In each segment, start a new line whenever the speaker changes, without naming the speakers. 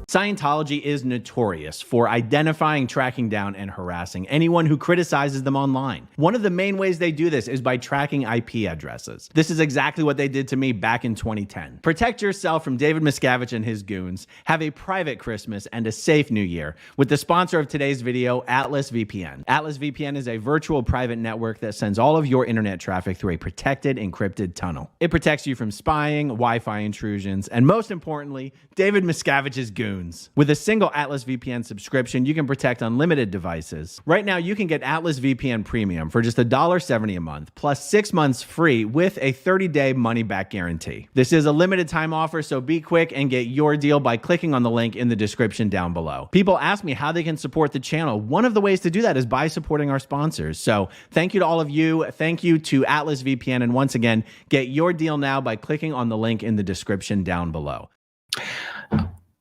Scientology is notorious for identifying, tracking down, and harassing anyone who criticizes them online. One of the main ways they do this is by tracking IP addresses. This is exactly what they did to me back in 2010. Protect yourself from David Miscavige and his goons. Have a private Christmas and a safe New Year with the sponsor of today's video, Atlas VPN. Atlas VPN is a virtual private network that sends all of your internet traffic through a protected, encrypted tunnel. It protects you from spying, Wi-Fi intrusions, and most importantly, David Miscavige's goons. With a single Atlas VPN subscription, you can protect unlimited devices. Right now, you can get Atlas VPN Premium for just $1.70 a month, plus 6 months free with a 30-day money-back guarantee. This is a limited time offer, so be quick and get your deal by clicking on the link in the description down below. People ask me how they can support the channel. One of the ways to do that is by supporting our sponsors. So thank you to all of you. Thank you to Atlas VPN. And once again, get your deal now by clicking on the link in the description down below.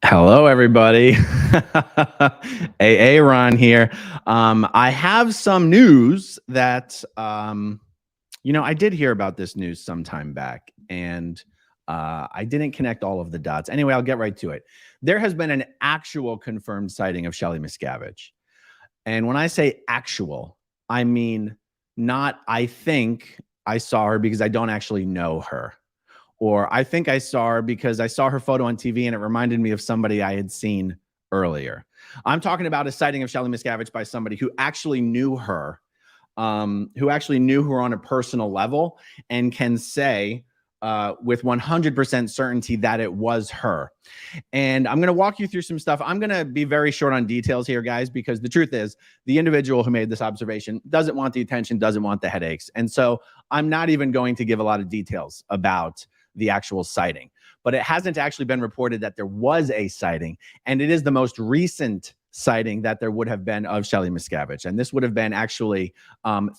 Hello, everybody. AA Ron here. I have some news that, I did hear about this news some time back, and I didn't connect all of the dots. Anyway, I'll get right to it. There has been an actual confirmed sighting of Shelly Miscavige. And when I say actual, I mean not I think I saw her because I don't actually know her. Or I think I saw her because I saw her photo on TV and it reminded me of somebody I had seen earlier. I'm talking about a sighting of Shelly Miscavige by somebody who actually knew her, on a personal level and can say with 100% certainty that it was her. And I'm going to walk you through some stuff. I'm going to be very short on details here, guys, because the truth is the individual who made this observation doesn't want the attention, doesn't want the headaches. And so I'm not even going to give a lot of details about the actual sighting, but it hasn't actually been reported that there was a sighting, and it is the most recent sighting that there would have been of Shelly Miscavige, and this would have been actually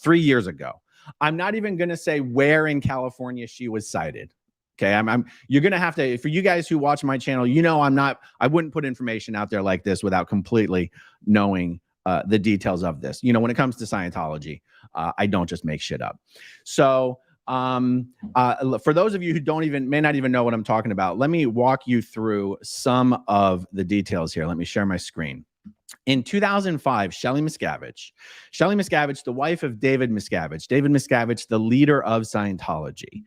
3 years ago. I'm not even going to say where in California she was sighted. Okay, you're going to have to, for you guys who watch my channel, I wouldn't put information out there like this without completely knowing the details of this. When it comes to Scientology, I don't just make shit up. So for those of you who may not even know what I'm talking about, let me walk you through some of the details here. Let me share my screen. In 2005, Shelly Miscavige, the wife of David Miscavige, the leader of Scientology.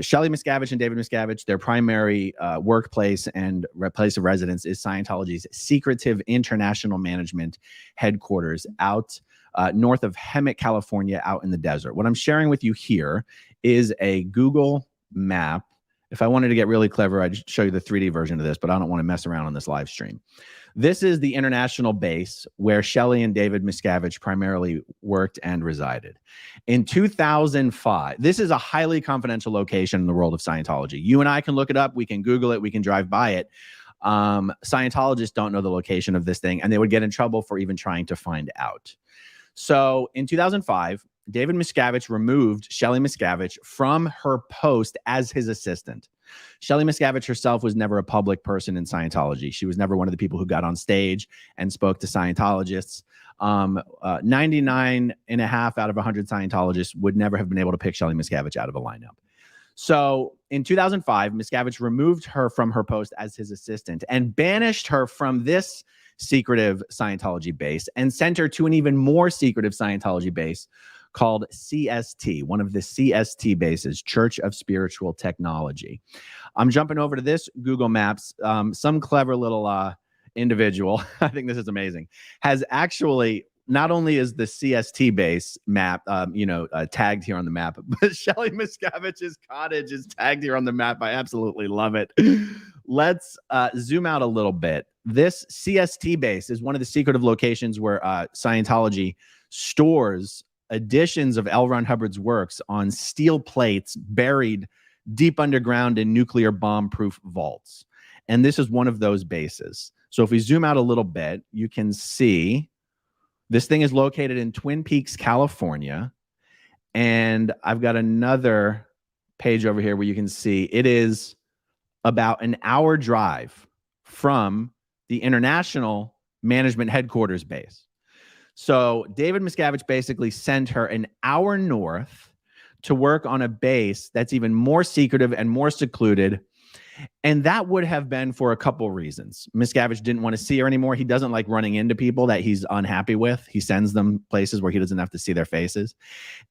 Shelly Miscavige and David Miscavige, their primary workplace and place of residence is Scientology's secretive international management headquarters out north of Hemet, California, out in the desert. What I'm sharing with you here is a Google map. If I wanted to get really clever, I'd show you the 3D version of this, but I don't want to mess around on this live stream. This is the international base where Shelly and David Miscavige primarily worked and resided. In 2005, this is a highly confidential location in the world of Scientology. You and I can look it up. We can Google it. We can drive by it. Scientologists don't know the location of this thing, and they would get in trouble for even trying to find out. So in 2005, David Miscavige removed Shelly Miscavige from her post as his assistant. Shelly Miscavige herself was never a public person in Scientology. She was never one of the people who got on stage and spoke to Scientologists. 99.5 out of 100 Scientologists would never have been able to pick Shelly Miscavige out of a lineup. So in 2005, Miscavige removed her from her post as his assistant and banished her from this secretive Scientology base and sent her to an even more secretive Scientology base called CST, one of the CST bases, Church of Spiritual Technology. I'm jumping over to this Google Maps. Some clever little individual, I think this is amazing, has actually, not only is the CST base map, tagged here on the map, but Shelly Miscavige's cottage is tagged here on the map. I absolutely love it. Let's zoom out a little bit. This CST base is one of the secretive locations where Scientology stores editions of L. Ron Hubbard's works on steel plates buried deep underground in nuclear bomb-proof vaults. And this is one of those bases. So if we zoom out a little bit, you can see this thing is located in Twin Peaks, California. And I've got another page over here where you can see it is about an hour drive from the International Management Headquarters base. So David Miscavige basically sent her an hour north to work on a base that's even more secretive and more secluded. And that would have been for a couple reasons. Miscavige didn't want to see her anymore. He doesn't like running into people that he's unhappy with. He sends them places where he doesn't have to see their faces.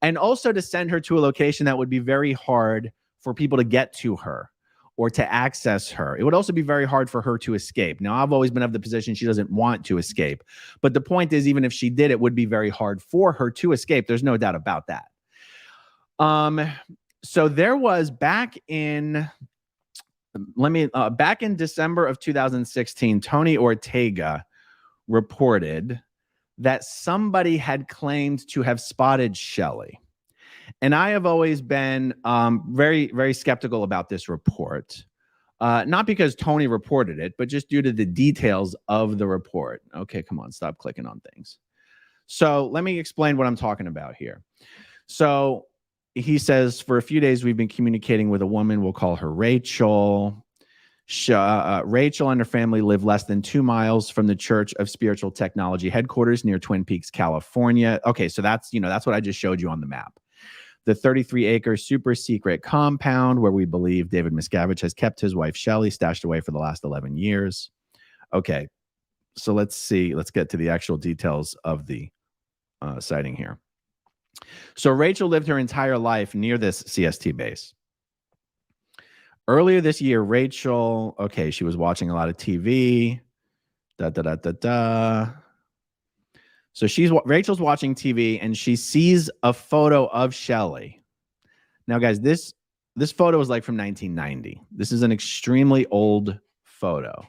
And also to send her to a location that would be very hard for people to get to her or to access her. It would also be very hard for her to escape. Now, I've always been of the position she doesn't want to escape. But the point is, even if she did, it would be very hard for her to escape. There's no doubt about that. So there was back in December of 2016, Tony Ortega reported that somebody had claimed to have spotted Shelly. And I have always been very, very skeptical about this report. Not because Tony reported it, but just due to the details of the report. Okay, come on, stop clicking on things. So let me explain what I'm talking about here. So he says, for a few days, we've been communicating with a woman. We'll call her Rachel. Rachel and her family live less than 2 miles from the Church of Spiritual Technology headquarters near Twin Peaks, California. Okay, so that's what I just showed you on the map. The 33-acre super secret compound where we believe David Miscavige has kept his wife Shelly stashed away for the last 11 years. Okay, so let's see. Let's get to the actual details of the sighting here. So Rachel lived her entire life near this CST base. Earlier this year, Rachel, okay, she was watching a lot of TV. So Rachel's watching TV and she sees a photo of Shelly. Now, guys, this photo is like from 1990. This is an extremely old photo.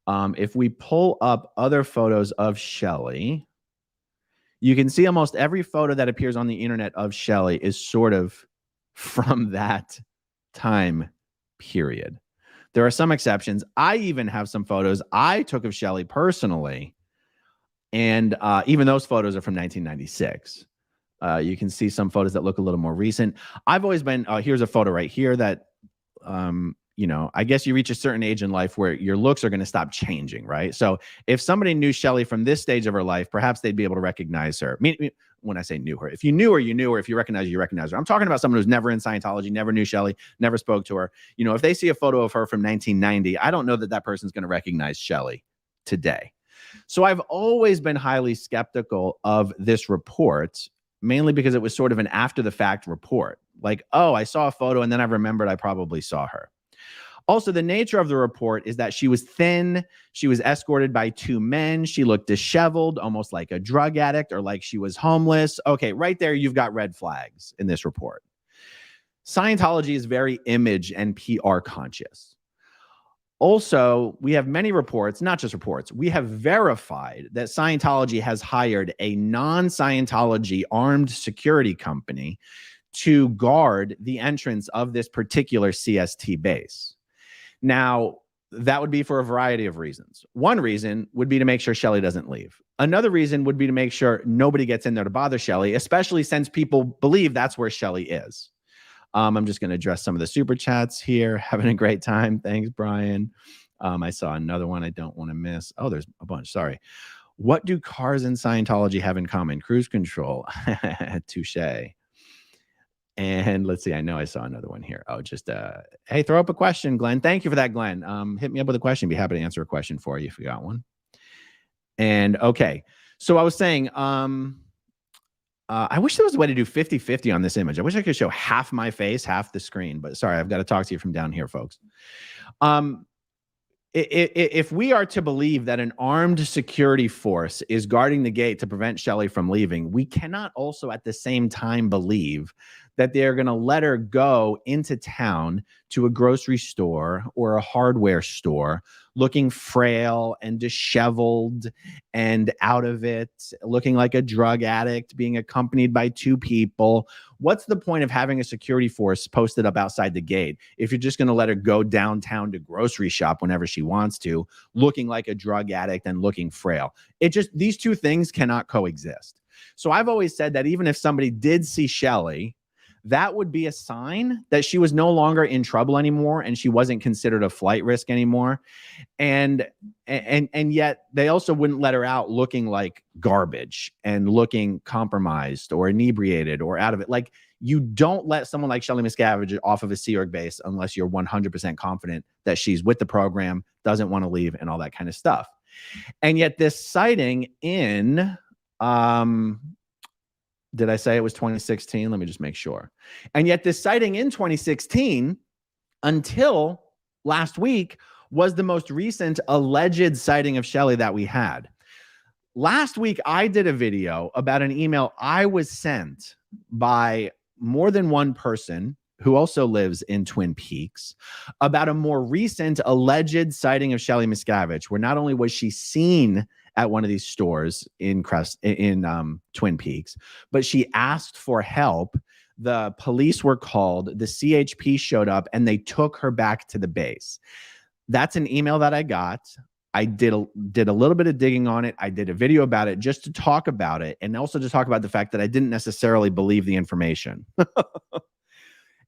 If we pull up other photos of Shelly, you can see almost every photo that appears on the internet of Shelly is sort of from that time period. There are some exceptions. I even have some photos I took of Shelly personally. And even those photos are from 1996. You can see some photos that look a little more recent. I've always been, here's a photo right here that, I guess you reach a certain age in life where your looks are going to stop changing, right? So if somebody knew Shelly from this stage of her life, perhaps they'd be able to recognize her. When I say knew her, if you knew her, you knew her. If you recognize her, you recognize her. I'm talking about someone who's never in Scientology, never knew Shelly, never spoke to her. If they see a photo of her from 1990, I don't know that person's going to recognize Shelly today. So I've always been highly skeptical of this report, mainly because it was sort of an after the fact report. Like, oh, I saw a photo and then I remembered I probably saw her. Also, the nature of the report is that she was thin. She was escorted by 2 men. She looked disheveled, almost like a drug addict or like she was homeless. Okay, right there, you've got red flags in this report. Scientology is very image and PR conscious. Also, we have many reports, not just reports, we have verified that Scientology has hired a non-Scientology armed security company to guard the entrance of this particular CST base. Now, that would be for a variety of reasons. One reason would be to make sure Shelly doesn't leave. Another reason would be to make sure nobody gets in there to bother Shelly, especially since people believe that's where Shelly is. I'm just going to address some of the super chats here. Having a great time. Thanks, Brian. I saw another one I don't want to miss. Oh, there's a bunch. Sorry. What do cars and Scientology have in common? Cruise control. Touche. And let's see. I know I saw another one here. Oh, just hey, throw up a question, Glenn. Thank you for that, Glenn. Hit me up with a question. Be happy to answer a question for you if you got one. And okay. So I was saying, I wish there was a way to do 50-50 on this image. I wish I could show half my face, half the screen, but sorry, I've got to talk to you from down here, folks. If we are to believe that an armed security force is guarding the gate to prevent Shelly from leaving, we cannot also at the same time believe that they're going to let her go into town to a grocery store or a hardware store looking frail and disheveled and out of it, looking like a drug addict, being accompanied by 2 people. What's the point of having a security force posted up outside the gate if you're just going to let her go downtown to grocery shop whenever she wants to, looking like a drug addict and looking frail? These 2 things cannot coexist. So I've always said that even if somebody did see Shelly, that would be a sign that she was no longer in trouble anymore and she wasn't considered a flight risk anymore. And yet they also wouldn't let her out looking like garbage and looking compromised or inebriated or out of it. Like, you don't let someone like Shelly Miscavige off of a Sea Org base unless you're 100% confident that she's with the program, doesn't want to leave, and all that kind of stuff. And yet this sighting in, did I say it was 2016? Let me just make sure. And yet this sighting in 2016 until last week was the most recent alleged sighting of Shelly that we had. Last week, I did a video about an email I was sent by more than one person who also lives in Twin Peaks about a more recent alleged sighting of Shelly Miscavige, where not only was she seen at one of these stores in Twin Peaks, but she asked for help. The police were called, the CHP showed up, and they took her back to the base. That's an email that I got. I did a little bit of digging on it. I did a video about it just to talk about it, and also to talk about the fact that I didn't necessarily believe the information.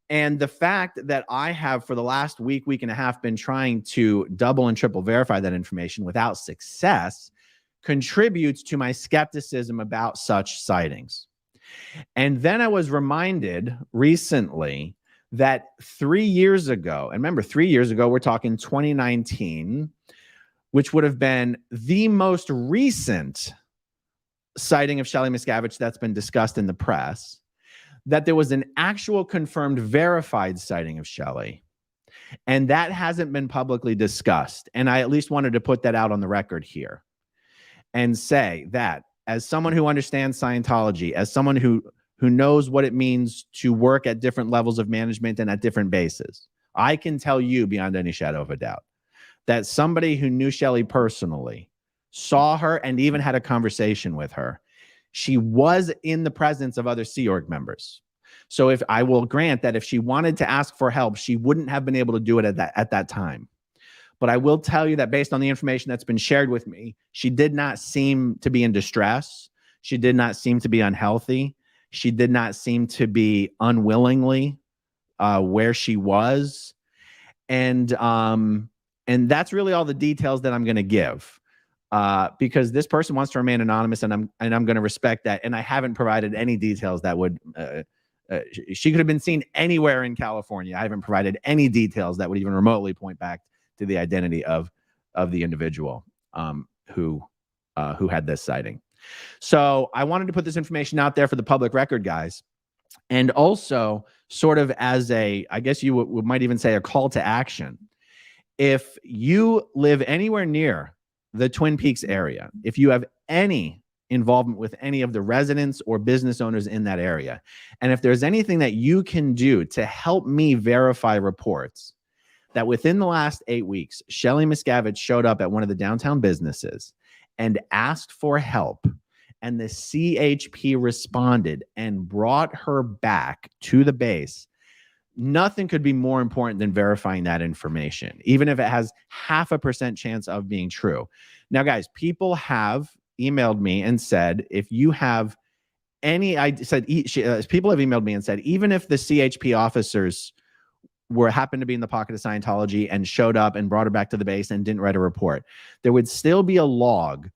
And the fact that I have for the last week and a half been trying to double and triple verify that information without success contributes to my skepticism about such sightings. And then I was reminded recently that 3 years ago, and remember 3 years ago, we're talking 2019, which would have been the most recent sighting of Shelly Miscavige that's been discussed in the press, that there was an actual confirmed verified sighting of Shelly. And that hasn't been publicly discussed. And I at least wanted to put that out on the record here and say that as someone who understands Scientology, as someone who knows what it means to work at different levels of management and at different bases, I can tell you beyond any shadow of a doubt that somebody who knew Shelly personally, saw her, and even had a conversation with her, she was in the presence of other Sea Org members. So if I will grant that if she wanted to ask for help, she wouldn't have been able to do it at that time. But I will tell you that based on the information that's been shared with me, she did not seem to be in distress. She did not seem to be unhealthy. She did not seem to be unwillingly where she was. And that's really all the details that I'm going to give. Because this person wants to remain anonymous, and I'm going to respect that. And I haven't provided any details that would, she could have been seen anywhere in California. I haven't provided any details that would even remotely point back to the identity of the individual who had this sighting. So I wanted to put this information out there for the public record, guys. And also sort of as a, I guess you might even say, a call to action. If you live anywhere near the Twin Peaks area, if you have any involvement with any of the residents or business owners in that area, and if there's anything that you can do to help me verify reports that within the last 8 weeks, Shelly Miscavige showed up at one of the downtown businesses and asked for help, and the CHP responded and brought her back to the base, nothing could be more important than verifying that information, even if it has 0.5% chance of being true. Now, guys, people have emailed me and said, if you have any, people have emailed me and said, even if the CHP officers happened to be in the pocket of Scientology and showed up and brought her back to the base and didn't write a report, there would still be a log,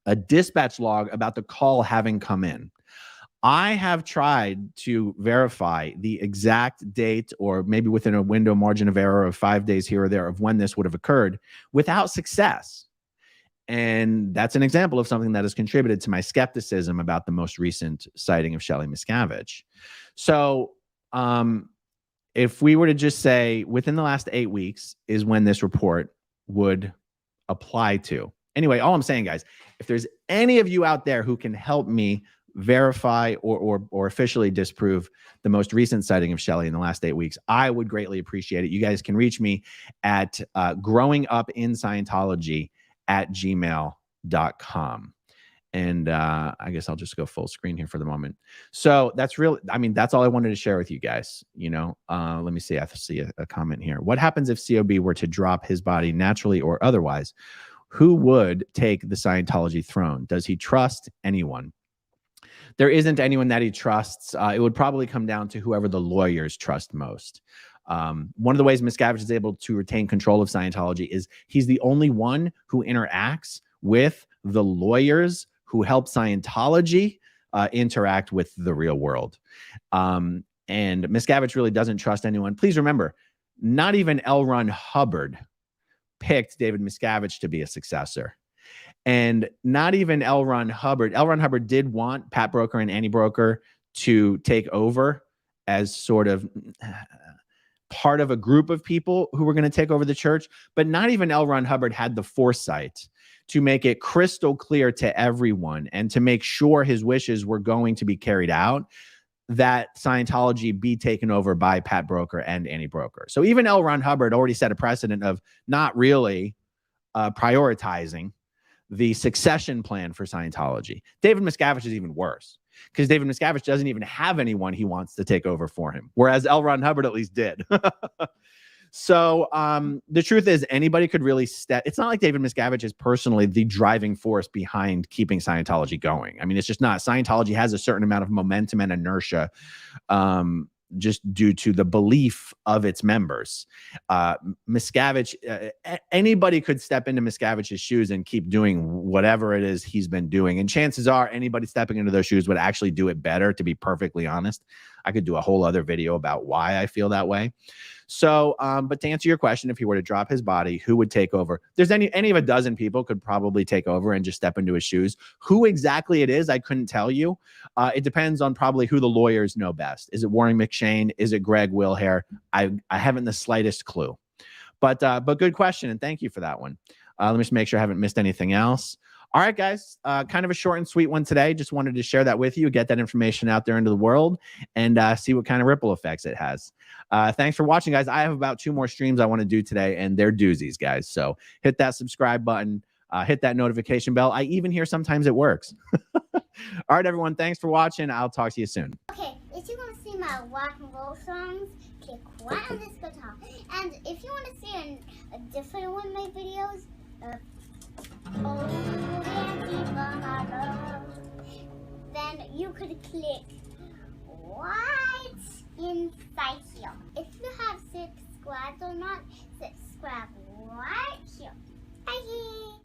a dispatch log about the call having come in. I have tried to verify the exact date, or maybe within a window margin of error of 5 days here or there, of when this would have occurred, without success. And that's an example of something that has contributed to my skepticism about the most recent sighting of Shelly Miscavige. So if we were to just say within the last 8 weeks is when this report would apply to. Anyway, all I'm saying, guys, if there's any of you out there who can help me verify or officially disprove the most recent sighting of Shelly in the last 8 weeks, I would greatly appreciate it. You guys can reach me at growingupinscientology@gmail.com. And I guess I'll just go full screen here for the moment. So that's real. I mean, that's all I wanted to share with you guys. You know, let me see. I see a comment here. What happens if COB were to drop his body naturally or otherwise? Who would take the Scientology throne? Does he trust anyone? there isn't anyone that he trusts. It would probably come down to whoever the lawyers trust most. One of the ways Miscavige is able to retain control of Scientology is he's the only one who interacts with the lawyers who help Scientology interact with the real world. And Miscavige really doesn't trust anyone. Please remember, not even L. Ron Hubbard picked David Miscavige to be a successor. And not even L. Ron Hubbard. L. Ron Hubbard did want Pat Broker and Annie Broker to take over as sort of part of a group of people who were going to take over the church. But not even L. Ron Hubbard had the foresight to make it crystal clear to everyone and to make sure his wishes were going to be carried out, that Scientology be taken over by Pat Broker and Annie Broker. So even L. Ron Hubbard already set a precedent of not really prioritizing the succession plan for Scientology. David Miscavige is even worse, because David Miscavige doesn't even have anyone he wants to take over for him, whereas L. Ron Hubbard at least did. So the truth is, anybody could really step. It's not like David Miscavige is personally the driving force behind keeping Scientology going. I mean, it's just not. Scientology has a certain amount of momentum and inertia just due to the belief of its members. Miscavige, anybody could step into Miscavige's shoes and keep doing whatever it is he's been doing. And chances are anybody stepping into those shoes would actually do it better, to be perfectly honest. I could do a whole other video about why I feel that way. So, but to answer your question, if he were to drop his body, who would take over? There's any of a dozen people could probably take over and just step into his shoes. Who exactly it is, I couldn't tell you. It depends on probably who the lawyers know best. Is it Warren McShane? Is it Greg Wilhare? I haven't the slightest clue. But good question, and thank you for that one. Let me just make sure I haven't missed anything else. All right, guys, kind of a short and sweet one today. Just wanted to share that with you, get that information out there into the world, and see what kind of ripple effects it has. Thanks for watching, guys. I have about 2 more streams I want to do today, and they're doozies, guys. So hit that subscribe button, hit that notification bell. I even hear sometimes it works. All right, everyone, thanks for watching. I'll talk to you soon.
Okay, if you want to see my rock and roll songs, click right on this guitar. And if you want to see a different one of my videos, then you could click right inside here. If you have subscribed or not, subscribe right here. Bye.